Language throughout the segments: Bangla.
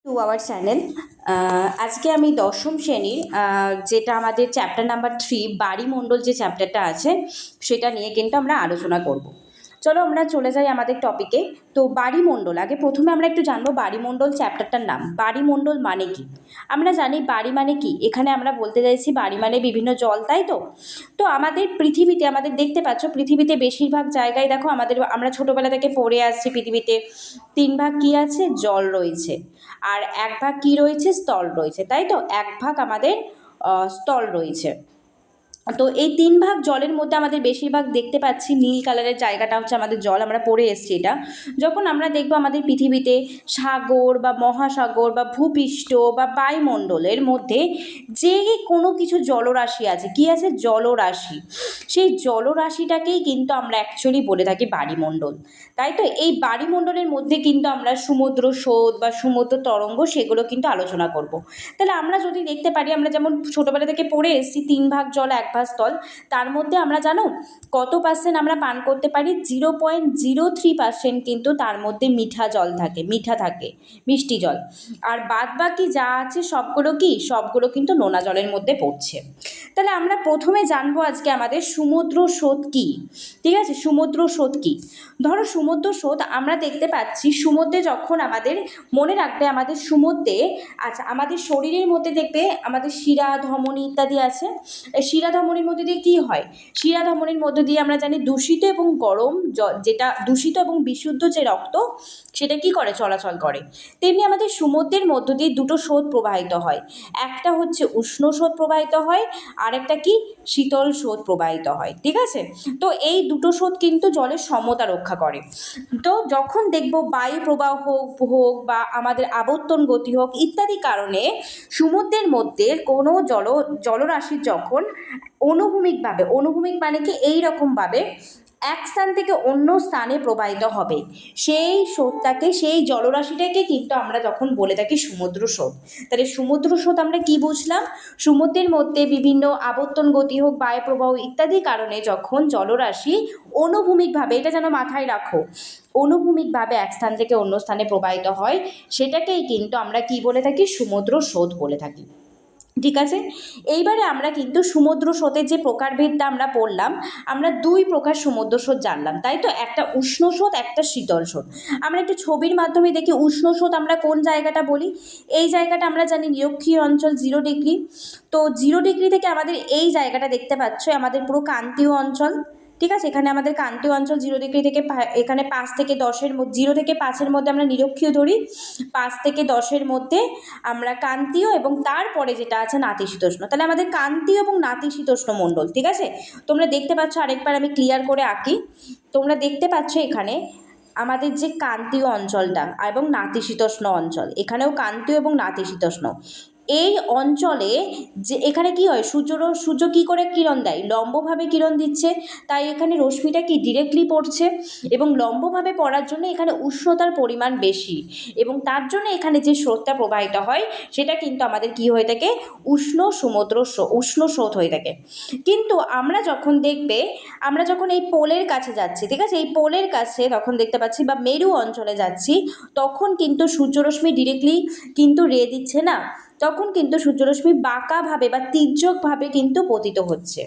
To our channel. আজকে আমি দশম শ্রেণীর যেটা আমাদের চ্যাপ্টার নাম্বার 3 বাড়িমণ্ডল যে চ্যাপ্টারটা আছে সেটা নিয়ে কিন্তু আমরা আলোচনা করব। চলো আমরা চলে যাই আমাদের টপিকে। তো বাড়িমণ্ডল, আগে প্রথমে আমরা একটু জানবো বাড়িমণ্ডল চ্যাপ্টারটার নাম। বাড়িমণ্ডল মানে কি? আমরা জানি বাড়ি মানে কি, এখানে আমরা বলতে চাইছি বাড়ি মানে বিভিন্ন জল, তাই তো? তো আমাদের পৃথিবীতে, আমাদের দেখতে পাচ্ছ পৃথিবীতে বেশিরভাগ জায়গায় দেখো আমরা ছোটোবেলা থেকে পড়ে আসছি পৃথিবীতে 3 ভাগ কি আছে, জল রয়েছে, আর 1 ভাগ কি রয়েছে, স্থল রয়েছে, তাই তো? 1 ভাগ আমাদের স্থল রয়েছে। তো এই 3 ভাগ জলের মধ্যে আমাদের বেশিরভাগ দেখতে পাচ্ছি নীল কালারের জায়গাটা হচ্ছে আমাদের জল, আমরা পড়ে এসছি এটা। যখন আমরা দেখবো আমাদের পৃথিবীতে সাগর বা মহাসাগর বা ভূপৃষ্ঠ বা বায়ুমণ্ডলের মধ্যে যে কোনো কিছু জলরাশি আছে, কি আছে, জলরাশি, সেই জলরাশিটাকেই কিন্তু আমরা অ্যাকচুয়ালি বলে থাকি বাড়িমণ্ডল, তাই তো? এই বাড়িমণ্ডলের মধ্যে কিন্তু আমরা সমুদ্র স্রোত বা সমুদ্র তরঙ্গ সেগুলো কিন্তু আলোচনা করব। তাহলে আমরা যদি দেখতে পারি, আমরা যেমন ছোটোবেলা থেকে পড়ে এসেছি 3 ভাগ জল 1 ভাগ স্থল, তার মধ্যে আমরা জানো কত পার্সেন্ট আমরা পান করতে পারি? 0.03% কিন্তু তার মধ্যে মিঠা জল থাকে, মিঠা থাকে, মিষ্টি জল। আর বাদ বাকি যা আছে সবগুলো কি, সবগুলো কিন্তু নোনা জলের মধ্যে পড়ছে। তাহলে আমরা প্রথমে জানবো আজকে আমাদের সমুদ্র স্রোত কী। ঠিক আছে, সমুদ্র স্রোত কী? ধরো সমুদ্র স্রোত আমরা দেখতে পাচ্ছি সমুদ্রে যখন আমাদের, মনে রাখবে আমাদের সমুদ্রে, আচ্ছা আমাদের শরীরের মধ্যে দেখবে আমাদের শিরা ধমনী ইত্যাদি আছে। এই শিরা ধমনীর মধ্যে দিয়ে কী হয়? শিরা ধমনীর মধ্যে দিয়ে আমরা জানি দূষিত এবং গরম যেটা দূষিত এবং বিশুদ্ধ যে রক্ত সেটা কি করে, চলাচল করে। তেমনি আমাদের সমুদ্রের মধ্য দিয়ে দুটো স্রোত প্রবাহিত হয়, একটা হচ্ছে উষ্ণ স্রোত প্রবাহিত হয়, আর একটা কি, শীতল স্রোত প্রবাহিত হয়। ঠিক আছে, তো এই দুটো স্রোত কিন্তু জলের সমতা রক্ষা করে। তো যখন দেখব বায়ু প্রবাহ হোক বা আমাদের আবর্তন গতি হোক ইত্যাদি কারণে সমুদ্রের মধ্যে কোনো জলরাশির যখন অনুভূমিকভাবে, অনুভূমিক মানে কি, এই রকমভাবে এক স্থান থেকে অন্য স্থানে প্রবাহিত হবে, সেই স্রোতটাকে, সেই জলরাশিটাকে কিন্তু আমরা যখন বলে থাকি সমুদ্র স্রোত। তাহলে সমুদ্র স্রোত আমরা কি বুঝলাম? সমুদ্রের মধ্যে বিভিন্ন আবর্তন গতি হোক, বায়ু প্রবাহ ইত্যাদি কারণে যখন জলরাশি অনুভূমিকভাবে, এটা যেন মাথায় রাখো, অনুভূমিকভাবে এক স্থান থেকে অন্য স্থানে প্রবাহিত হয়, সেটাকেই কিন্তু আমরা কি বলে থাকি, সমুদ্র স্রোত বলে থাকি। ঠিক আছে, এইবারে আমরা কিন্তু সমুদ্র স্রোতের যে প্রকারভেদটা আমরা পড়লাম, আমরা 2 প্রকার সমুদ্র স্রোত জানলাম, তাই তো? একটা উষ্ণ স্রোত, একটা শীতল স্রোত। আমরা একটু ছবির মাধ্যমে দেখি উষ্ণ স্রোত আমরা কোন জায়গাটা বলি। এই জায়গাটা আমরা জানি নিরক্ষীয় অঞ্চল 0 ডিগ্রি। তো 0 ডিগ্রি থেকে আমাদের এই জায়গাটা দেখতে পাচ্ছ আমাদের পুরো ক্রান্তীয় অঞ্চল। ঠিক আছে, এখানে আমাদের ক্রান্তীয় অঞ্চল 0 ডিগ্রি থেকে এখানে 5 থেকে 10-এর মধ্যে, 0 থেকে 5-এর মধ্যে আমরা নিরক্ষীয় ধরি, 5 থেকে 10-এর মধ্যে আমরা ক্রান্তীয়, এবং তারপরে যেটা আছে নাতিশীতোষ্ণ। তাহলে আমাদের ক্রান্তীয় এবং নাতিশীতোষ্ণ মণ্ডল। ঠিক আছে, তোমরা দেখতে পাচ্ছ, আরেকবার আমি ক্লিয়ার করে আঁকি। তোমরা দেখতে পাচ্ছ এখানে আমাদের যে ক্রান্তীয় অঞ্চলটা এবং নাতিশীতোষ্ণ অঞ্চল, এখানেও ক্রান্তীয় এবং নাতিশীতোষ্ণ। এই অঞ্চলে যে এখানে কি হয়, সূর্য কী করে কিরণ দেয়, লম্বভাবে কিরণ দিচ্ছে, তাই এখানে রশ্মিটা কি ডিরেক্টলি পড়ছে, এবং লম্বভাবে পড়ার জন্য এখানে উষ্ণতার পরিমাণ বেশি, এবং তার জন্য এখানে যে স্রোতটা প্রবাহিত হয় সেটা কিন্তু আমাদের কি হয়ে থাকে, উষ্ণ স্রোত হয়ে থাকে। কিন্তু আমরা যখন দেখবে, আমরা যখন এই পোলের কাছে যাচ্ছি, ঠিক আছে, এই পোলের কাছে তখন দেখতে পাচ্ছি, বা মেরু অঞ্চলে যাচ্ছি, তখন কিন্তু সূর্যরশ্মি ডিরেক্টলি কিন্তু রে দিচ্ছে না, তখন কিন্তু সূর্যরশ্মি বাঁকাভাবে বা তির্যকভাবে কিন্তু পতিত হচ্ছে।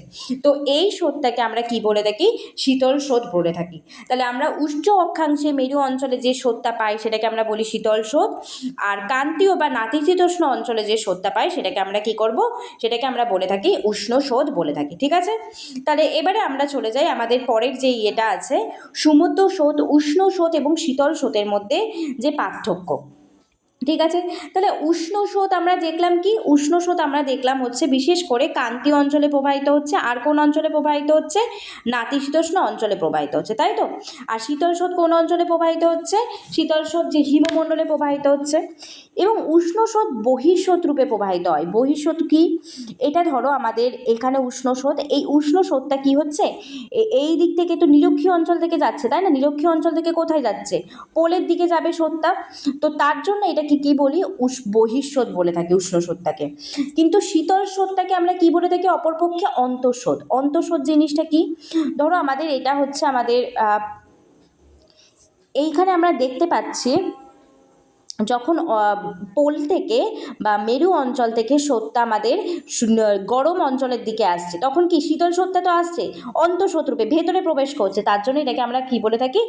তো এই স্রোতটাকে আমরা কি বলে থাকি, শীতল স্রোত বলে থাকি। তাহলে আমরা উচ্চ অক্ষাংশে মেরু অঞ্চলে যে স্রোতটা পাই সেটাকে আমরা বলি শীতল স্রোত, আর ক্রান্তীয় বা নাতিশীতোষ্ণ অঞ্চলে যে স্রোতটা পাই সেটাকে আমরা কি করব, সেটাকে আমরা বলে থাকি উষ্ণ স্রোত বলে থাকি। ঠিক আছে, তাহলে এবারে আমরা চলে যাই আমাদের পরের যে ইয়েটা আছে, সমুদ্র স্রোত, উষ্ণ স্রোত এবং শীতল স্রোতের মধ্যে যে পার্থক্য। ঠিক আছে, তাহলে উষ্ণ স্রোত আমরা দেখলাম কি, উষ্ণ স্রোত আমরা দেখলাম হচ্ছে বিশেষ করে ক্রান্তীয় অঞ্চলে প্রবাহিত হচ্ছে, আর কোন অঞ্চলে প্রবাহিত হচ্ছে, নাতিশীতোষ্ণ অঞ্চলে প্রবাহিত হচ্ছে, তাই তো? আর শীতল স্রোত কোন অঞ্চলে প্রবাহিত হচ্ছে, শীতল স্রোত যে হিমমণ্ডলে প্রবাহিত হচ্ছে। এবং উষ্ণ স্রোত বহিঃস্রোত রূপে প্রবাহিত হয়। বহিঃস্রোত কি, এটা ধরো আমাদের এখানে উষ্ণ স্রোত, এই উষ্ণ স্রোতটা কি হচ্ছে, এই দিক থেকে তো নিরক্ষীয় অঞ্চল থেকে যাচ্ছে, তাই না? নিরক্ষীয় অঞ্চল থেকে কোথায় যাচ্ছে, পোলের দিকে যাবে স্রোতটা, তো তার জন্য এটা কি বলি, বহিঃস্রোত বলে থাকি উষ্ণ স্রোতটাকে। কিন্তু শীতল স্রোতটাকে আমরা কি বলে থাকি অপরপক্ষে, অন্তঃস্রোত। অন্তঃস্রোত জিনিসটা কি, ধরো আমাদের এটা হচ্ছে আমাদের এইখানে আমরা দেখতে পাচ্ছি যখন পোল থেকে বা মেরু অঞ্চল থেকে স্রোতটা আমাদের গরম অঞ্চলের দিকে আসছে, তখন কি শীতল স্রোতটা তো আসছে, অন্তঃস্রোত রূপে ভেতরে প্রবেশ করছে, তার জন্য এটাকে আমরা কি বলে থাকি,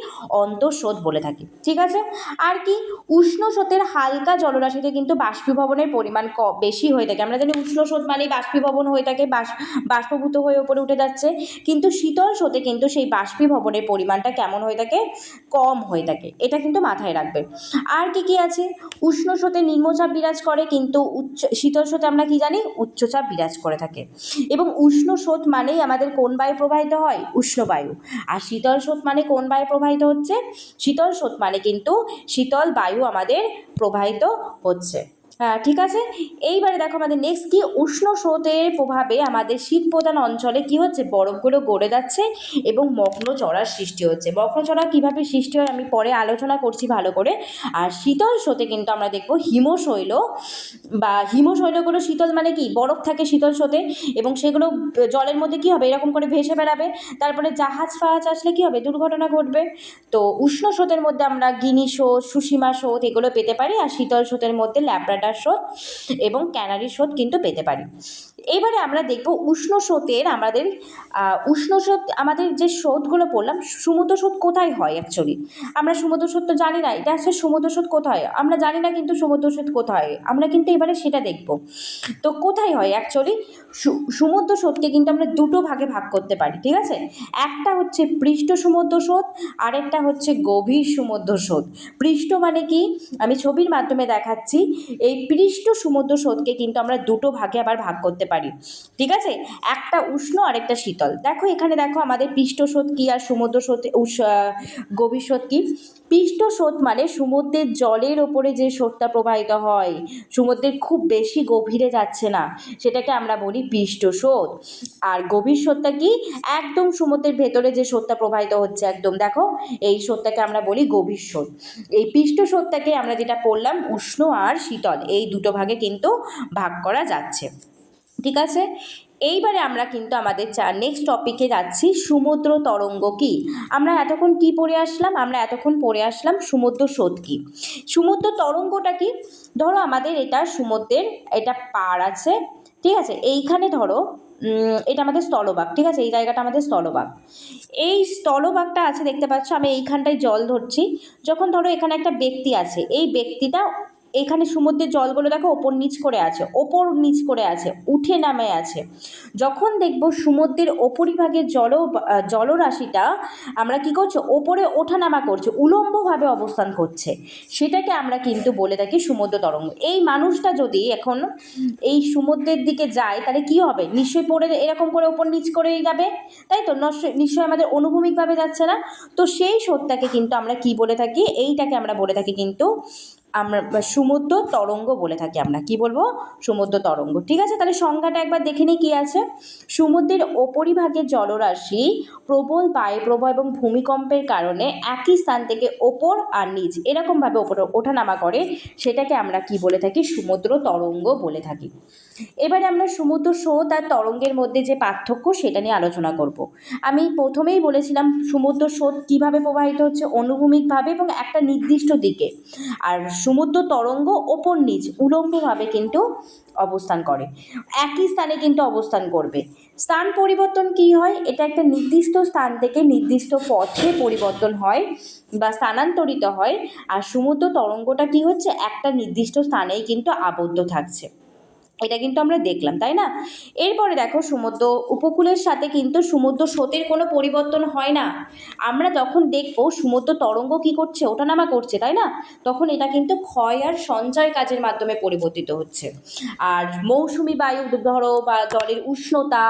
অন্তঃস্রোত বলে থাকি। ঠিক আছে। আর কি, উষ্ণ স্রোতের হালকা জলরাশিতে কিন্তু বাষ্পীভবনের পরিমাণ বেশি হয়ে থাকে। আমরা জানি উষ্ণ স্রোত মানেই বাষ্পীভবন হয়ে থাকে, বাষ্পভূত হয়ে ওপরে উঠে যাচ্ছে, কিন্তু শীতল স্রোতে কিন্তু সেই বাষ্পীভবনের পরিমাণটা কেমন হয়ে থাকে, কম হয়ে থাকে। এটা কিন্তু মাথায় রাখবে। আর কি কি আছে, উষ্ণ স্রোতে নিম্নচাপ বিরাজ করে, কিন্তু শীতল স্রোতে আমরা কি জানি, উচ্চচাপ বিরাজ করে থাকে। এবং উষ্ণ স্রোত মানেই আমাদের কোন বায়ু প্রবাহিত হয়, উষ্ণ বায়ু। আর শীতল স্রোত মানে কোন বায়ু প্রবাহিত হচ্ছে, শীতল স্রোত মানে কিন্তু শীতল বায়ু আমাদের প্রবাহিত হচ্ছে। হ্যাঁ, ঠিক আছে। এইবারে দেখো আমাদের নেক্সট কি, উষ্ণ স্রোতের প্রভাবে আমাদের শীত প্রধান অঞ্চলে কি হচ্ছে, বরফগুলো গড়ে যাচ্ছে এবং মগ্নচড়ার সৃষ্টি হচ্ছে। মগ্নচড়া কীভাবে সৃষ্টি হয় আমি পরে আলোচনা করছি ভালো করে। আর শীতল স্রোতে কিন্তু আমরা দেখব হিমশৈল বা হিমশৈলগুলো, শীতল মানে কি, বরফ থাকে শীতল স্রোতে, এবং সেগুলো জলের মধ্যে কি হবে, এরকম করে ভেসে বেড়াবে, তারপরে জাহাজ ফাহাজ আসলে কি হবে, দুর্ঘটনা ঘটবে। তো উষ্ণ স্রোতের মধ্যে আমরা গিনি স্রোত, সুসীমা স্রোত এগুলো পেতে পারি, আর শীতল স্রোতের মধ্যে ল্যাব্রাডর স্রোত এবং ক্যানারি স্রোত কিন্তু পেতে পারি। এবারে আমরা দেখব উষ্ণ স্রোতের আমাদের উষ্ণ স্রোত, আমাদের যে স্রোতগুলো পড়লাম, সমুদ্র স্রোত কোথায় হয় অ্যাকচুয়ালি, আমরা সমুদ্র স্রোত তো জানি না, এটা আসলে সমুদ্র স্রোত কোথায় আমরা জানি না, কিন্তু সমুদ্র স্রোত কোথায় আমরা কিন্তু এবারে সেটা দেখব। তো কোথায় হয় অ্যাকচুয়ালি, সমুদ্র স্রোতকে কিন্তু আমরা দুটো ভাগে ভাগ করতে পারি। ঠিক আছে, একটা হচ্ছে পৃষ্ঠ সমুদ্র স্রোত, আরেকটা হচ্ছে গভীর সমুদ্র স্রোত। পৃষ্ঠ মানে কি, আমি ছবির মাধ্যমে দেখাচ্ছি, এই পৃষ্ঠ সমুদ্র স্রোতকে কিন্তু আমরা দুটো ভাগে আবার ভাগ করতে পারি। ঠিক আছে, একটা উষ্ণ আর একটা শীতল। দেখো এখানে দেখো আমাদের পৃষ্ঠ স্রোত কী আর সমুদ্র স্রোত, গভীর স্রোত কী। পৃষ্ঠ স্রোত মানে সমুদ্রের জলের ওপরে যে স্রোতটা প্রবাহিত হয়, সমুদ্রের খুব বেশি গভীরে যাচ্ছে না, সেটাকে আমরা বলি পৃষ্ঠ স্রোত। আর গভীর স্রোতটা কি, একদম সমুদ্রের ভেতরে যে স্রোতটা প্রবাহিত হচ্ছে একদম, দেখো এই স্রোতটাকে আমরা বলি গভীর স্রোত। এই পৃষ্ঠ স্রোতটাকে আমরা যেটা পড়লাম উষ্ণ আর শীতল, এই দুটো ভাগে কিন্তু ভাগ করা যাচ্ছে। ঠিক আছে, এইবারে আমরা কিন্তু আমাদের নেক্সট টপিকে যাচ্ছি, সমুদ্র তরঙ্গ কি। আমরা এতক্ষণ কি পড়ে আসলাম, আমরা এতক্ষণ পড়ে আসলাম সমুদ্র স্রোত কি। সমুদ্র তরঙ্গটা কি, ধরো আমাদের এটা সমুদ্রের, এটা পাড় আছে, ঠিক আছে, এইখানে ধরো এটা আমাদের স্থলভাগ, ঠিক আছে, এই জায়গাটা আমাদের স্থলভাগ। এই স্থলভাগটা আছে দেখতে পাচ্ছ, আমি এইখানটায় জল ধরছি, যখন ধরো এখানে একটা ব্যক্তি আছে, এই ব্যক্তিটা এখানে সমুদ্রের জলগুলো দেখো ওপর নিচ করে আছে, ওপর নিচ করে আছে, উঠে নামে আছে। যখন দেখব সমুদ্রের ওপরিভাগের জলরাশিটা আমরা কি করছি, ওপরে ওঠানামা করছে, উলম্বভাবে অবস্থান করছে, সেটাকে আমরা কিন্তু বলে থাকি সমুদ্র তরঙ্গ। এই মানুষটা যদি এখন এই সমুদ্রের দিকে যায়, তাহলে কি হবে, নিশ্চয়ই পড়ে এরকম করে ওপর নিচ করেই যাবে, তাই তো, নিশ্চয়ই আমাদের অনুভূমিকভাবে যাচ্ছে না। তো সেই স্রোতটাকে কিন্তু আমরা কি বলে থাকি, এইটাকে আমরা বলে থাকি কিন্তু আমরা সমুদ্র তরঙ্গ বলে থাকি। আমরা কি বলবো, সমুদ্র তরঙ্গ। ঠিক আছে, তাহলে সংজ্ঞাটা একবার দেখে নিই কি আছে। সমুদ্রের ওপরিভাগের জলরাশি প্রবল বায়ুপ্রবাহ এবং ভূমিকম্পের কারণে একই স্থান থেকে ওপর আর নিচ এরকমভাবে ওপরে ওঠানামা করে, সেটাকে আমরা কি বলে থাকি, সমুদ্র তরঙ্গ বলে থাকি। এবারে আমরা সমুদ্র স্রোত আর তরঙ্গের মধ্যে যে পার্থক্য সেটা নিয়ে আলোচনা করব। আমি প্রথমেই বলেছিলাম সমুদ্র স্রোত কীভাবে প্রবাহিত হচ্ছে, অনুভূমিকভাবে এবং একটা নির্দিষ্ট দিকে, আর সমুদ্র তরঙ্গ ওপর নিচ উলম্বভাবে কিন্তু অবস্থান করে, একই স্থানে কিন্তু অবস্থান করবে। স্থান পরিবর্তন কি হয়, এটা একটা নির্দিষ্ট স্থান থেকে নির্দিষ্ট পথে পরিবর্তন হয় বা স্থানান্তরিত হয়, আর সমুদ্র তরঙ্গটা কি হচ্ছে, একটা নির্দিষ্ট স্থানেই কিন্তু আবদ্ধ থাকছে। এটা কিন্তু আমরা দেখলাম, তাই না। এরপরে দেখো সমুদ্র উপকূলের সাথে কিন্তু সমুদ্র স্রোতের কোনো পরিবর্তন হয় না। আমরা যখন দেখব সমুদ্র তরঙ্গ কী করছে, ওঠানামা করছে, তাই না, তখন এটা কিন্তু ক্ষয় আর সঞ্চয় কাজের মাধ্যমে পরিবর্তিত হচ্ছে। আর মৌসুমি বায়ু ধরো বা জলের উষ্ণতা,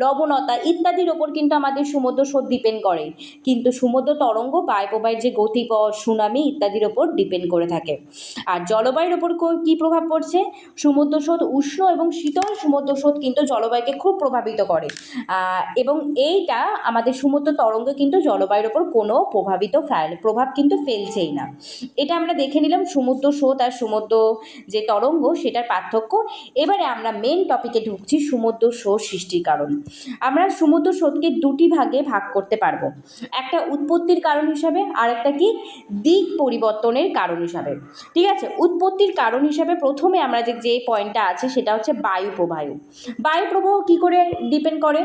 লবণতা ইত্যাদির ওপর কিন্তু আমাদের সমুদ্র স্রোত ডিপেন্ড করে, কিন্তু সমুদ্র তরঙ্গ বায়ুপ্রবাহের যে গতিপথ, সুনামি ইত্যাদির ওপর ডিপেন্ড করে থাকে। আর জলবায়ুর ওপর কী প্রভাব পড়ছে, সমুদ্র স্রোত উষ্ণ এবং শীতল সমুদ্র স্রোত কিন্তু জলবায়ুকে খুব প্রভাবিত করে, এবং এইটা আমাদের সমুদ্র তরঙ্গ কিন্তু জলবায়ুর ওপর কোনো প্রভাব কিন্তু ফেলছেই না। এটা আমরা দেখে নিলাম সমুদ্র স্রোত আর সমুদ্র যে তরঙ্গ সেটার পার্থক্য। এবারে আমরা মেন টপিকে ঢুকছি, সমুদ্র স্রোত সৃষ্টির কারণ। আমরা সমুদ্র স্রোতকে দুটি ভাগে ভাগ করতে পারবো, একটা উৎপত্তির কারণ হিসাবে আর একটা কি দিক পরিবর্তনের কারণ হিসাবে। ঠিক আছে, উৎপত্তির কারণ হিসাবে প্রথমে আমরা যে পয়েন্টটা আছে সেটা হচ্ছে বায়ু প্রবাহ। বায়ু প্রবাহ কী করে ডিপেন্ড করে?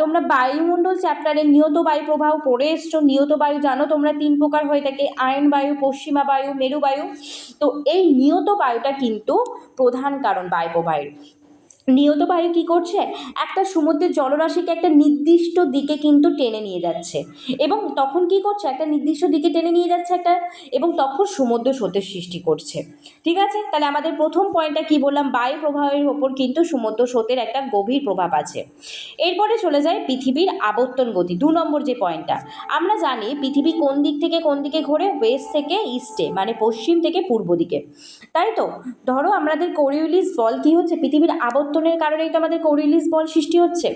তোমরা বায়ুমণ্ডল চ্যাপ্টারে নিয়ত বায়ু প্রবাহ পড়ে এসছো। নিয়ত বায়ু জানো তোমরা 3 প্রকার হয়ে থাকে, আয়ন বায়ু, পশ্চিমা বায়ু, মেরু বায়ু। তো এই নিয়ত বায়ুটা কিন্তু প্রধান কারণ বায়ু প্রবাহের। নিয়ত বায়ু কী করছে? একটা সমুদ্রের জলরাশিকে একটা নির্দিষ্ট দিকে কিন্তু টেনে নিয়ে যাচ্ছে, এবং তখন কি করছে? একটা নির্দিষ্ট দিকে টেনে নিয়ে যাচ্ছে এবং তখন সমুদ্র স্রোতের সৃষ্টি করছে। ঠিক আছে, তাহলে আমাদের প্রথম পয়েন্টটা কি বললাম? বায়ু প্রবাহের ওপর কিন্তু সমুদ্র স্রোতের একটা গভীর প্রভাব আছে। এরপরে চলে যায় পৃথিবীর আবর্তন গতি, 2 নম্বর যে পয়েন্টটা। আমরা জানি পৃথিবী কোন দিক থেকে কোন দিকে ঘোরে? ওয়েস্ট থেকে ইস্টে, মানে পশ্চিম থেকে পূর্ব দিকে, তাই তো? ধরো আমাদের কোরিওলিস বল কী হচ্ছে? পৃথিবীর আবর্তনের কারণেই তো আমাদের কোরিওলিস বল সৃষ্টি হচ্ছে।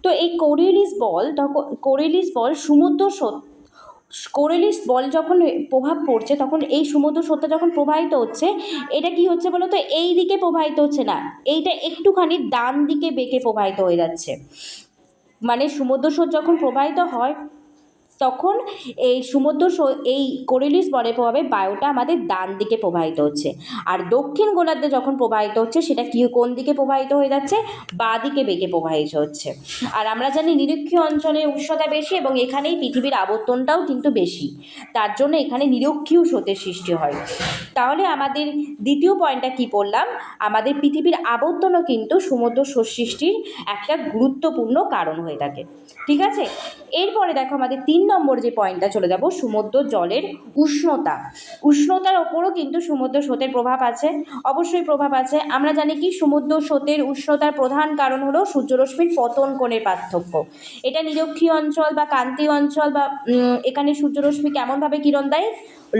তো এই কোরিওলিস বল সমুদ্র স্রোত, কোরিওলিস বল যখন প্রভাব পড়ছে তখন এই সমুদ্র স্রোতটা যখন প্রবাহিত হচ্ছে, এটা কি হচ্ছে বলো তো? এই দিকে প্রবাহিত হচ্ছে না, এইটা একটুখানি ডান দিকে বেঁকে প্রবাহিত হয়ে যাচ্ছে। মানে সমুদ্র স্রোত যখন প্রবাহিত হয় তখন এই কোরিওলিস বলের প্রভাবে বায়ুটা আমাদের ডান দিকে প্রবাহিত হচ্ছে, আর দক্ষিণ গোলার্ধে যখন প্রবাহিত হচ্ছে সেটা কোন দিকে প্রবাহিত হয়ে যাচ্ছে? বাঁ দিকে বেঁকে প্রবাহিত হচ্ছে। আর আমরা জানি নিরক্ষীয় অঞ্চলে উষ্ণতা বেশি এবং এখানেই পৃথিবীর আবর্তনটাও কিন্তু বেশি, তার জন্য এখানে নিরক্ষীয় স্রোতের সৃষ্টি হয়। তাহলে আমাদের দ্বিতীয় পয়েন্টটা কি পড়লাম? আমাদের পৃথিবীর আবর্তনও কিন্তু সমুদ্র স্রোত সৃষ্টির একটা গুরুত্বপূর্ণ কারণ হয়ে থাকে। ঠিক আছে, এরপরে দেখো আমাদের 3 নম্বর যে পয়েন্টটা চলে যাব, সমুদ্র জলের উষ্ণতা। উষ্ণতার ওপরও কিন্তু সমুদ্র স্রোতের প্রভাব আছে, অবশ্যই প্রভাব আছে। আমরা জানি কি সমুদ্র স্রোতের উষ্ণতার প্রধান কারণ হলো সূর্যরশ্মির পতন কোণের পার্থক্য। এটা নিরক্ষীয় অঞ্চল বা কান্তীয় অঞ্চল বা এখানে সূর্যরশ্মি কেমনভাবে কিরণ দেয়?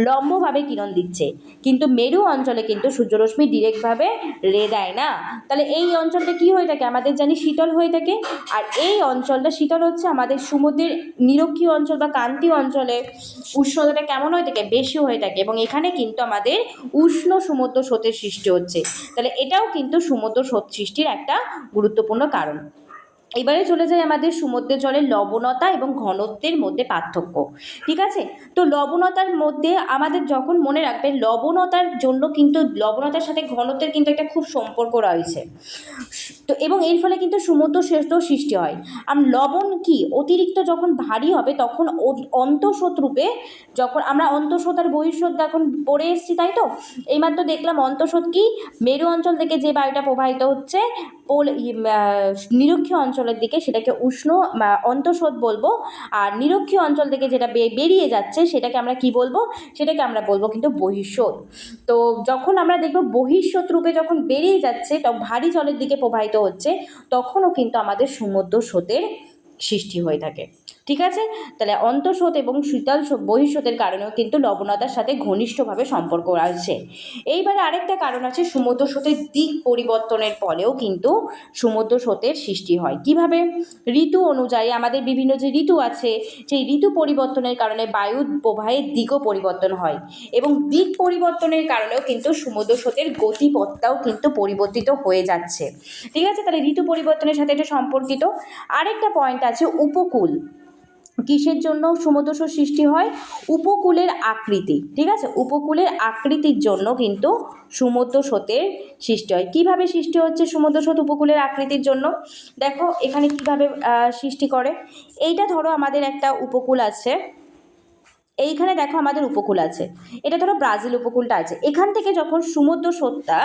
লম্বভাবে কিরণ দিচ্ছে, কিন্তু মেরু অঞ্চলে কিন্তু সূর্যরশ্মি ডিরেক্টভাবে রে দেয় না। তাহলে এই অঞ্চলটা কী হয়ে থাকে? আমাদের জানি শীতল হয়ে থাকে, আর এই অঞ্চলটা শীতল হচ্ছে আমাদের সমুদ্রের নিরক্ষীয় অঞ্চল বা কান্তীয় অঞ্চলে উষ্ণতাটা কেমন হয়ে থাকে? বেশি হয়ে থাকে, এবং এখানে কিন্তু আমাদের উষ্ণ সমুদ্র স্রোতের সৃষ্টি হচ্ছে। তাহলে এটাও কিন্তু সমুদ্র স্রোত সৃষ্টির একটা গুরুত্বপূর্ণ কারণ। এবারে চলে যায় আমাদের সমুদ্রের জলের লবণতা এবং ঘনত্বের মধ্যে পার্থক্য। ঠিক আছে, তো লবণতার মধ্যে আমাদের যখন মনে রাখবেন লবণতার জন্য কিন্তু লবণতার সাথে ঘনত্বের কিন্তু একটা খুব সম্পর্ক রয়েছে। তো এবং এর ফলে কিন্তু সমুদ্র স্রোতও সৃষ্টি হয়। আর লবণ কি অতিরিক্ত যখন ভারী হবে তখন অন্তঃস্রোত রূপে, যখন আমরা অন্তঃস্রোত আর বহিঃস্রোত এখন পড়ে এসেছি, তাই তো? এইমাত্র দেখলাম অন্তঃস্রোত কি মেরু অঞ্চল থেকে যে বায়ুটা প্রবাহিত হচ্ছে নিরক্ষীয় অঞ্চলের দিকে সেটাকে উষ্ণ অন্তঃস্রোত বলবো, আর নিরক্ষীয় অঞ্চল থেকে যেটা বেরিয়ে যাচ্ছে সেটাকে আমরা কি বলবো? সেটাকে আমরা বলবো কিন্তু বহিঃস্রোত। তো যখন আমরা দেখব বহিঃস্রোত রূপে যখন বেরিয়ে যাচ্ছে তখন ভারী জলের দিকে প্রবাহিত হচ্ছে, তখনও কিন্তু আমাদের সমুদ্র স্রোতের সৃষ্টি হয়ে থাকে। ঠিক আছে, তাহলে অন্তঃস্রোত এবং শীতল বহিঃস্রোতের কারণেও কিন্তু লবণতার সাথে ঘনিষ্ঠভাবে সম্পর্ক আছে। এইবারে আরেকটা কারণ আছে, সমুদ্র স্রোতের দিক পরিবর্তনের ফলেও কিন্তু সমুদ্র স্রোতের সৃষ্টি হয়। কিভাবে? ঋতু অনুযায়ী আমাদের বিভিন্ন যে ঋতু আছে সেই ঋতু পরিবর্তনের কারণে বায়ু প্রবাহের দিকও পরিবর্তন হয়, এবং দিক পরিবর্তনের কারণেও কিন্তু সমুদ্র স্রোতের গতিপথটাও কিন্তু পরিবর্তিত হয়ে যাচ্ছে। ঠিক আছে, তাহলে ঋতু পরিবর্তনের সাথে এটা সম্পর্কিত। আরেকটা পয়েন্ট আছে উপকূল। কিসের জন্য সমুদ্র স্রোত সৃষ্টি হয়? উপকূলের আকৃতি। ঠিক আছে, উপকূলের আকৃতির জন্য কিন্তু সমুদ্র স্রোতের সৃষ্টি হয়। কীভাবে সৃষ্টি হচ্ছে সমুদ্র স্রোত উপকূলের আকৃতির জন্য? দেখো এখানে কিভাবে সৃষ্টি করে। এইটা ধরো আমাদের একটা উপকূল আছে, এইখানে দেখো আমাদের উপকূল আছে, এটা ধরো ব্রাজিল উপকূলটা আছে। এখান থেকে যখন সমুদ্র স্রোতটা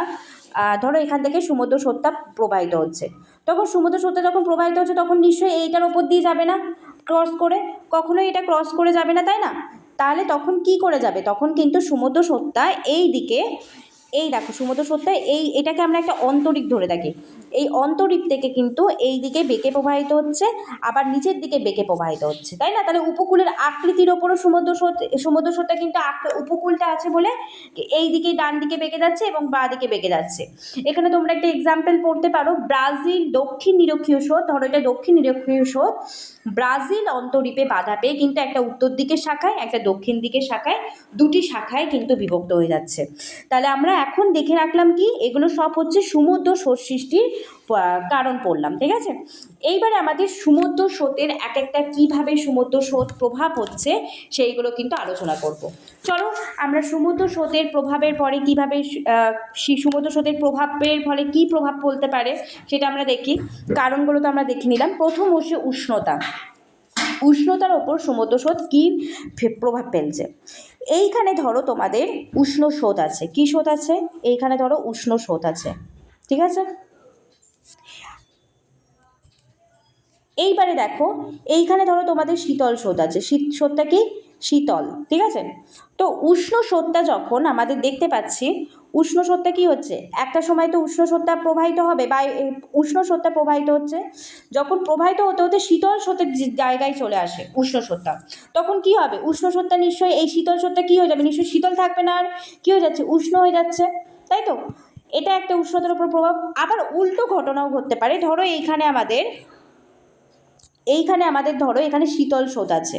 ধরো এখান থেকে সমুদ্র স্রোতটা প্রবাহিত হচ্ছে, তখন সমুদ্র স্রোতটা যখন প্রবাহিত হচ্ছে তখন নিশ্চয়ই এইটার ওপর দিয়ে যাবে না ক্রস করে, কখনোই এটা ক্রস করে যাবে না, তাই না? তাহলে তখন কি করে যাবে? তখন কিন্তু সমুদ্র স্রোতটা এই দিকে এই দেখো সমুদ্র স্রোতটা এটাকে আমরা একটা অন্তরীপ ধরে থাকি। এই অন্তরীপ থেকে কিন্তু এই দিকে বেঁকে প্রবাহিত হচ্ছে, আবার নিচের দিকে বেঁকে প্রবাহিত হচ্ছে, তাই না? তাহলে উপকূলের আকৃতির ওপরও সমুদ্র স্রোতটা কিন্তু উপকূলটা আছে বলে এই দিকে ডান দিকে বেঁকে যাচ্ছে এবং বাঁ দিকে বেঁকে যাচ্ছে। এখানে তোমরা একটা এক্সাম্পল পড়তে পারো, ব্রাজিল দক্ষিণ নিরক্ষীয় স্রোত, ধরো এটা দক্ষিণ নিরক্ষীয় স্রোত, ব্রাজিল অন্তরীপে বাধা পেয়ে কিন্তু একটা উত্তর দিকের শাখায় একটা দক্ষিণ দিকের শাখায়, দুটি শাখায় কিন্তু বিভক্ত হয়ে যাচ্ছে। তাহলে আমরা এখন দেখে রাখলাম কি, এগুলো সব হচ্ছে সমুদ্র স্রোত সৃষ্টির কারণ পড়লাম, ঠিক আছে? এইবারে আমাদের সমুদ্র স্রোতের এক একটা কীভাবে সমুদ্র স্রোত প্রভাব হচ্ছে সেইগুলো কিন্তু আলোচনা করব। চলো আমরা সমুদ্র স্রোতের প্রভাবের পরে কীভাবে সমুদ্র স্রোতের প্রভাবের ফলে কী প্রভাব পড়তে পারে সেটা আমরা দেখি। কারণগুলো তো আমরা দেখে নিলাম। প্রথম হচ্ছে উষ্ণতা। উষ্ণতার ওপর সমুদ্র স্রোত কী প্রভাব ফেলছে। এইখানে ধরো তোমাদের উষ্ণ স্রোত আছে। কী স্রোত আছে? এইখানে ধরো উষ্ণ স্রোত আছে, ঠিক আছে? এইবারে দেখো এইখানে ধরো তোমাদের শীতল স্রোত আছে। স্রোতটা কি? শীতল, ঠিক আছে? তো উষ্ণ স্রোতটা যখন আমাদের দেখতে পাচ্ছি, উষ্ণ স্রোতটা কী হচ্ছে, একটা সময় তো উষ্ণ স্রোতটা প্রবাহিত হবে বা উষ্ণ স্রোতটা প্রবাহিত হচ্ছে, যখন প্রবাহিত হতে হতে শীতল স্রোতের জায়গায় চলে আসে উষ্ণ স্রোতটা, তখন কি হবে? উষ্ণ স্রোতটা নিশ্চয়ই এই শীতল স্রোতটা কী হয়ে যাবে, নিশ্চয়ই শীতল থাকবে না, আর কী হয়ে যাচ্ছে, উষ্ণ হয়ে যাচ্ছে, তাই তো? এটা একটা উষ্ণতার উপর প্রভাব। আবার উল্টো ঘটনাও ঘটতে পারে। ধরো এইখানে আমাদের ধরো এখানে শীতল স্রোত আছে,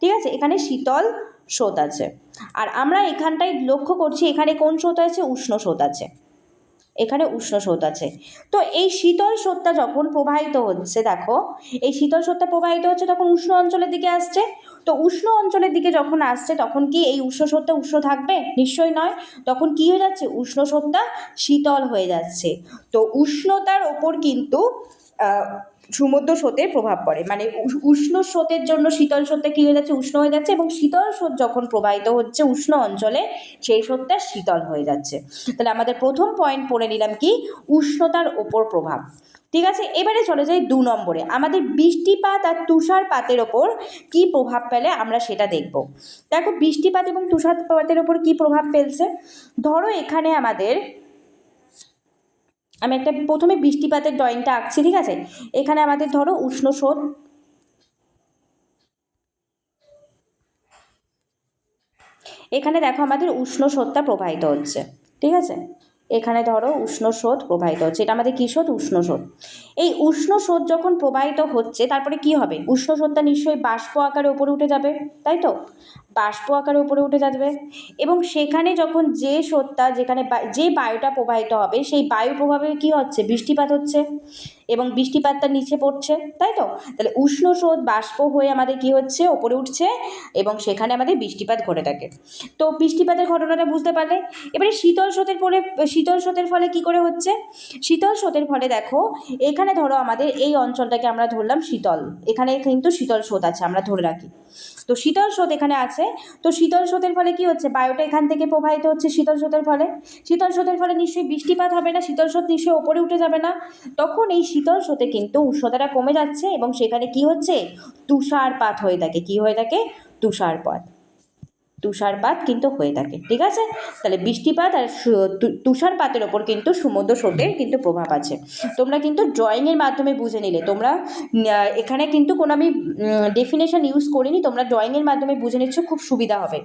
ঠিক আছে? এখানে শীতল স্রোত আছে, আর আমরা এখানটায় লক্ষ্য করছি এখানে কোন স্রোত আছে? উষ্ণ স্রোত আছে, এখানে উষ্ণ স্রোত আছে। তো এই শীতল স্রোতটা যখন প্রবাহিত হচ্ছে, দেখো এই শীতল স্রোতটা প্রবাহিত হচ্ছে তখন উষ্ণ অঞ্চলের দিকে আসছে। তো উষ্ণ অঞ্চলের দিকে যখন আসছে তখন কি এই উষ্ণ স্রোতটা উষ্ণ থাকবে? নিশ্চয়ই নয়। তখন কি হয়ে যাচ্ছে? উষ্ণ স্রোতটা শীতল হয়ে যাচ্ছে। তো উষ্ণতার ওপর কিন্তু সমুদ্র স্রোতের প্রভাব পড়ে, মানে উষ্ণ স্রোতের জন্য শীতল স্রোতটা কী হয়ে যাচ্ছে? উষ্ণ হয়ে যাচ্ছে, এবং শীতল স্রোত যখন প্রবাহিত হচ্ছে উষ্ণ অঞ্চলে সেই স্রোতটা শীতল হয়ে যাচ্ছে। তাহলে আমাদের প্রথম পয়েন্ট পড়ে নিলাম কি? উষ্ণতার ওপর প্রভাব, ঠিক আছে? এবারে চলে যাই 2 নম্বরে, আমাদের বৃষ্টিপাত আর তুষারপাতের ওপর কী প্রভাব ফেলে আমরা সেটা দেখব। দেখো বৃষ্টিপাত এবং তুষারপাতের ওপর কী প্রভাব ফেলছে। ধরো এখানে আমি একটা প্রথমে বৃষ্টিপাতের ড্রয়িংটা আঁকছি, ঠিক আছে? এখানে আমাদের ধরো উষ্ণ স্রোত, এখানে দেখো আমাদের উষ্ণ স্রোতটা প্রবাহিত হচ্ছে, ঠিক আছে? এখানে ধরো উষ্ণ স্রোত প্রবাহিত হচ্ছে, এটা আমাদের কী স্রোত? উষ্ণ স্রোত। এই উষ্ণ স্রোত যখন প্রবাহিত হচ্ছে তারপরে কি হবে? উষ্ণ স্রোতটা নিশ্চয়ই বাষ্প আকারে উপরে উঠে যাবে, তাই তো? বাষ্প আকারে উপরে উঠে যাবে, এবং সেখানে যখন যে স্রোতটা যে বায়ুটা প্রবাহিত হবে সেই বায়ু প্রভাবে কী হচ্ছে? বৃষ্টিপাত হচ্ছে, এবং বৃষ্টিপাতটা নিচে পড়ছে, তাই তো? তাহলে উষ্ণ স্রোত বাষ্প হয়ে আমাদের কী হচ্ছে? ওপরে উঠছে, এবং সেখানে আমাদের বৃষ্টিপাত ঘটে থাকে। তো বৃষ্টিপাতের ঘটনাটা বুঝতে পারলে। এবারে শীতল স্রোতের ফলে কী করে হচ্ছে? শীতল স্রোতের ফলে দেখো এখানে ধরো আমাদের এই অঞ্চলটাকে আমরা ধরলাম শীতল, এখানে কিন্তু শীতল স্রোত আছে আমরা ধরে রাখি। তো শীতল স্রোত এখানে আছে। তো শীতল স্রোতের ফলে কী হচ্ছে? বায়ুটা এখান থেকে প্রবাহিত হচ্ছে শীতল স্রোতের ফলে। শীতল স্রোতের ফলে নিশ্চয়ই বৃষ্টিপাত হবে না, শীতল স্রোত নিশ্চয়ই ওপরে উঠে যাবে না। তখন এই শীতল স্রোতে কিন্তু উষ্ণতাটা কমে যাচ্ছে, এবং সেখানে কী হচ্ছে? তুষারপাত হয়ে থাকে। কী হয়ে থাকে? তুষারপাত কিন্তু হয়ে থাকে, ঠিক আছে? তাহলে বৃষ্টিপাত আর তুষারপাতের ওপর কিন্তু সমুদ্র স্রোতের কিন্তু প্রভাব আছে। তোমরা কিন্তু ড্রয়িংয়ের মাধ্যমে বুঝে নিলে, তোমরা এখানে কিন্তু কোনো আমি ডেফিনেশন ইউজ করিনি, তোমরা ড্রয়িংয়ের মাধ্যমে বুঝে নিচ্ছ, খুব সুবিধা হবে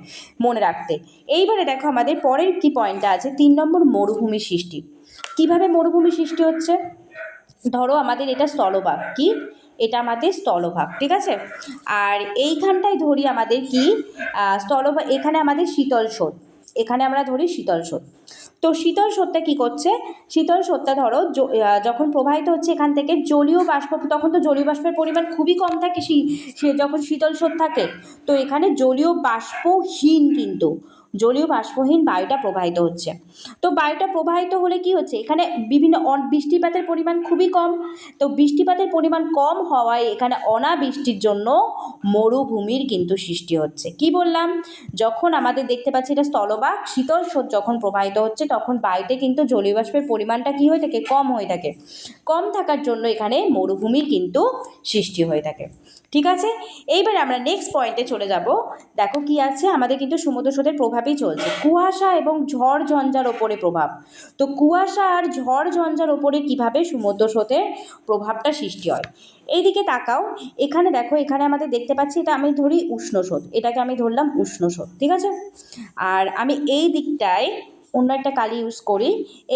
মনে রাখতে। এইবারে দেখো আমাদের পরের কি পয়েন্টটা আছে, 3 নম্বর, মরুভূমি সৃষ্টি। কিভাবে মরুভূমি সৃষ্টি হচ্ছে? ধরো আমাদের এটা স্থলভাগ, কি এটা আমাদের স্থলভাগ, ঠিক আছে? আর এইখানটায় ধরি আমাদের কি স্থলভাগ, এখানে আমাদের শীতল স্রোত, এখানে আমরা ধরি শীতল স্রোত। তো শীতল স্রোতটা কী করছে? শীতল স্রোতটা ধরো যখন প্রবাহিত হচ্ছে এখান থেকে জলীয় বাষ্প, তখন তো জলীয় বাষ্পের পরিমাণ খুবই কম থাকে সে যখন শীতল স্রোত থাকে। তো এখানে জলীয় বাষ্পহীন বায়ুটা প্রবাহিত হচ্ছে। তো বায়ুটা প্রবাহিত হলে কি হচ্ছে? এখানে বিভিন্ন বৃষ্টিপাতের পরিমাণ খুবই কম। তো বৃষ্টিপাতের পরিমাণ কম হওয়ায় এখানে অনাবৃষ্টির জন্য মরুভূমির কিন্তু সৃষ্টি হচ্ছে। কি বললাম? যখন আমাদের দেখতে পাচ্ছি এটা স্থলভাগ, শীতল স্রোত যখন প্রবাহিত হচ্ছে তখন বায়ুতে কিন্তু জলীয় বাষ্পের পরিমাণটা কী হয়ে থাকে? কম হয়ে থাকে। কম থাকার জন্য এখানে মরুভূমির কিন্তু সৃষ্টি হয়ে থাকে, ঠিক ঠিক আছে, এইবার আমরা নেক্সট পয়েন্টে চলে যাব। দেখো কি আছে, আমাদের কিন্তু সমুদ্র স্রোতের প্রভাবেই চলছে, কুয়াশা এবং ঝড় ঝঞ্ঝার ওপরে প্রভাব। তো কুয়াশা আর ঝড় ঝঞ্ঝার ওপরে কীভাবে সমুদ্র স্রোতের প্রভাবটা সৃষ্টি হয়। এইদিকে তাকাও, এখানে দেখো, এখানে আমাদের দেখতে পাচ্ছি, এটা আমি ধরি উষ্ণ স্রোত, এটাকে আমি ধরলাম উষ্ণ স্রোত, ঠিক আছে। আর আমি এই দিকটায় অন্য একটা কালি ইউজ করি,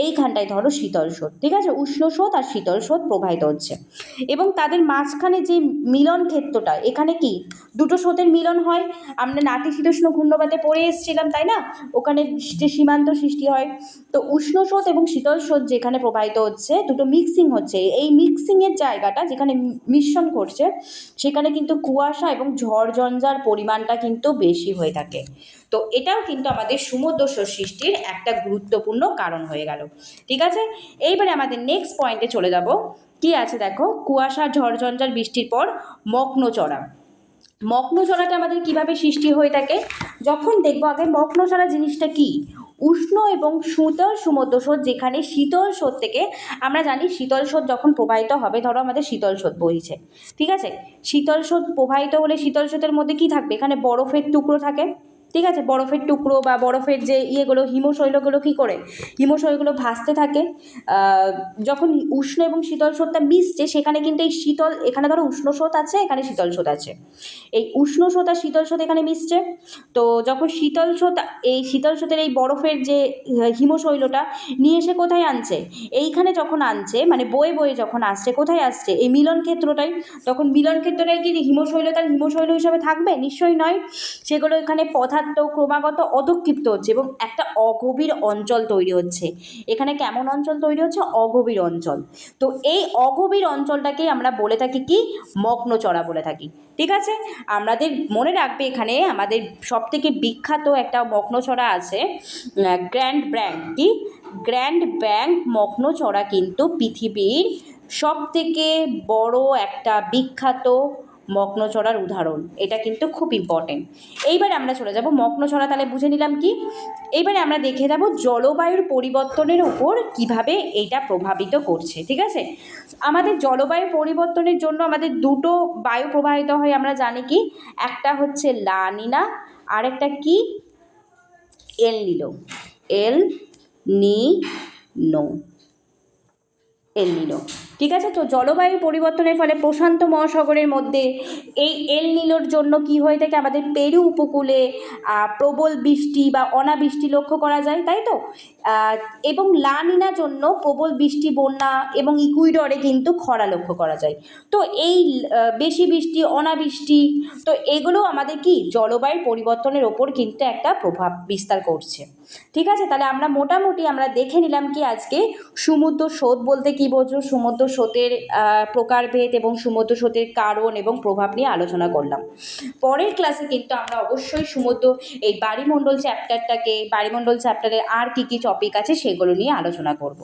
এইখানটায় ধরো শীতল স্রোত, ঠিক আছে। উষ্ণ স্রোত আর শীতল স্রোত প্রবাহিত হচ্ছে, এবং তাদের মাঝখানে যে মিলন ক্ষেত্রটা, এখানে কি দুটো স্রোতের মিলন হয়। আমরা নাতিশীতোষ্ণ ঘূর্ণবাতে পড়ে এসেছিলাম, তাই না, ওখানে যে সীমান্ত সৃষ্টি হয়। তো উষ্ণ স্রোত এবং শীতল স্রোত যেখানে প্রবাহিত হচ্ছে, দুটো মিক্সিং হচ্ছে, এই মিক্সিংয়ের জায়গাটা যেখানে মিশ্রণ করছে, সেখানে কিন্তু কুয়াশা এবং ঝড় ঝঞ্ঝার পরিমাণটা কিন্তু বেশি হয়ে থাকে। তো এটাও কিন্তু আমাদের সমুদ্র স্রোত সৃষ্টির একটা গুরুত্বপূর্ণ কারণ হয়ে গেল, ঠিক আছে। এইবারে আমাদের নেক্সট পয়েন্টে চলে যাব। কি আছে দেখো, কুয়াশা ঝড় ঝঞ্ঝার বৃষ্টির পর মগ্নচড়া। মগ্নচড়াটা আমাদের কিভাবে সৃষ্টি হয়ে থাকে, যখন দেখবো আগে মগ্নচড়া জিনিসটা কি। উষ্ণ এবং শীতল সমুদ্র স্রোত, যেখানে শীতল স্রোত থেকে আমরা জানি শীতল স্রোত যখন প্রবাহিত হবে, ধরো আমাদের শীতল স্রোত বইছে, ঠিক আছে। শীতল স্রোত প্রবাহিত হলে শীতল স্রোতের মধ্যে কি থাকবে, এখানে বরফের টুকরো থাকে, ঠিক আছে। বরফের টুকরো বা বরফের যে ইয়েগুলো, হিমশৈলগুলো কী করে, হিমশৈলগুলো ভাসতে থাকে। যখন উষ্ণ এবং শীতল স্রোতটা মিশছে, সেখানে কিন্তু এই শীতল, এখানে ধরো উষ্ণ স্রোত আছে, এখানে শীতল স্রোত আছে, এই উষ্ণ স্রোত আর শীতল স্রোত এখানে মিশছে। তো যখন শীতল স্রোত, এই শীতল স্রোতের এই বরফের যে হিমশৈলটা নিয়ে এসে কোথায় আনছে, এইখানে যখন আনছে, মানে বয়ে বয়ে যখন আসছে, কোথায় আসছে, এই মিলন ক্ষেত্রটাই। তখন মিলন ক্ষেত্রটাই কি হিমশৈল তার হিমশৈল হিসাবে থাকবে, নিশ্চয়ই নয়। সেগুলো এখানে পদার্থ ক্রমাগত অধক্ষিপ্ত হচ্ছে এবং একটা অগভীর অঞ্চল তৈরি হচ্ছে। এখানে কেমন অঞ্চল তৈরি হচ্ছে, অগভীর অঞ্চল। তো এই অগভীর অঞ্চলটাকেই আমরা বলে থাকি কি, মগ্নচড়া বলে থাকি, ঠিক আছে। আমাদের মনে রাখবে, এখানে আমাদের সবথেকে বিখ্যাত একটা মগ্নচড়া আছে, গ্র্যান্ড ব্যাংক। কি, গ্র্যান্ড ব্যাংক মগ্নচড়া কিন্তু পৃথিবীর সবথেকে বড় একটা বিখ্যাত মগ্নচড়ার উদাহরণ। এটা কিন্তু খুব ইম্পর্টেন্ট। এইবারে আমরা চলে যাব মগ্নচড়া, তাহলে বুঝে নিলাম কি। এইবারে আমরা দেখে যাব জলবায়ুর পরিবর্তনের উপর কিভাবে এইটা প্রভাবিত করছে, ঠিক আছে। আমাদের জলবায়ু পরিবর্তনের জন্য আমাদের দুটো বায়ু প্রবাহিত হয়, আমরা জানি কি, একটা হচ্ছে লা নিনা, আর একটা কি, এল নিনো। এল নিনো, এল নিনো, ঠিক আছে। তো জলবায়ু পরিবর্তনের ফলে প্রশান্ত মহাসাগরের মধ্যে এই এল নিনোর জন্য কি হয়ে থাকে, আমাদের পেরু উপকূলে প্রবল বৃষ্টি বা অনাবৃষ্টি লক্ষ্য করা যায়, তাই তো। এবং লা নিনার জন্য প্রবল বৃষ্টি, বন্যা এবং ইকুইডরে কিন্তু খরা লক্ষ্য করা যায়। তো এই বেশি বৃষ্টি, অনাবৃষ্টি, তো এগুলো আমাদের কি জলবায়ুর পরিবর্তনের ওপর কিন্তু একটা প্রভাব বিস্তার করছে, ঠিক আছে। তাহলে আমরা মোটামুটি আমরা দেখে নিলাম কি আজকে সমুদ্র স্রোত বলতে কী বোঝো, সমুদ্র স্রোতের প্রকারভেদ এবং সমুদ্র স্রোতের কারণ এবং প্রভাব নিয়ে আলোচনা করলাম। পরের ক্লাসে কিন্তু আমরা অবশ্যই সমুদ্র, এই বায়ুমণ্ডল চ্যাপ্টারটাকে, বায়ুমণ্ডল চ্যাপ্টারে আর কী কী টপিক আছে সেগুলো নিয়ে আলোচনা করব।